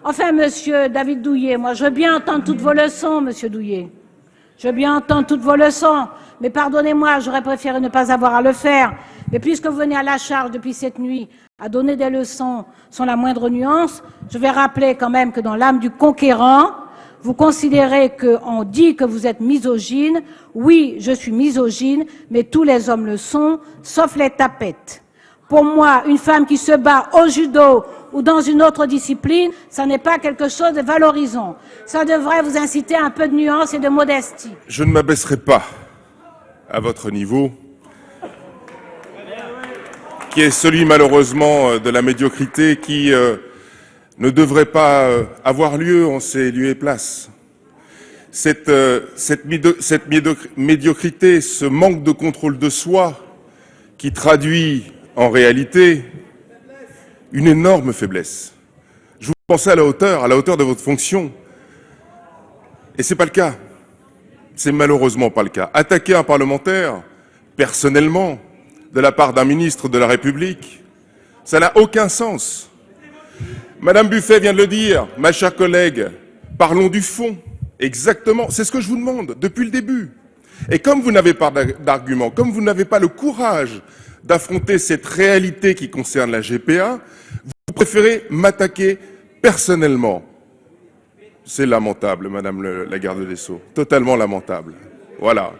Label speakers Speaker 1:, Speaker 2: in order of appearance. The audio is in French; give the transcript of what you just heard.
Speaker 1: Enfin, monsieur David Douillet, moi, je veux bien entendre toutes vos leçons, monsieur Douillet. Je veux bien entendre toutes vos leçons, mais pardonnez-moi, j'aurais préféré ne pas avoir à le faire. Mais puisque vous venez à la charge depuis cette nuit à donner des leçons sans la moindre nuance, je vais rappeler quand même que dans l'âme du conquérant, vous considérez qu'on dit que vous êtes misogyne. Oui, je suis misogyne, mais tous les hommes le sont, sauf les tapettes. Pour moi, une femme qui se bat au judo ou dans une autre discipline, ça n'est pas quelque chose de valorisant. Ça devrait vous inciter à un peu de nuance et de modestie.
Speaker 2: Je ne m'abaisserai pas à votre niveau, qui est celui malheureusement de la médiocrité qui ne devrait pas avoir lieu en ces lieux et places. Cette médiocrité, ce manque de contrôle de soi qui traduit en réalité une énorme faiblesse. Je vous pensais à la hauteur de votre fonction. Et c'est pas le cas. C'est malheureusement pas le cas. Attaquer un parlementaire, personnellement, de la part d'un ministre de la République, ça n'a aucun sens. Madame Buffet vient de le dire, ma chère collègue, parlons du fond. Exactement, c'est ce que je vous demande depuis le début. Et comme vous n'avez pas d'argument, comme vous n'avez pas le courage d'affronter cette réalité qui concerne la GPA, vous préférez m'attaquer personnellement. C'est lamentable, Madame la garde des Sceaux, totalement lamentable. Voilà.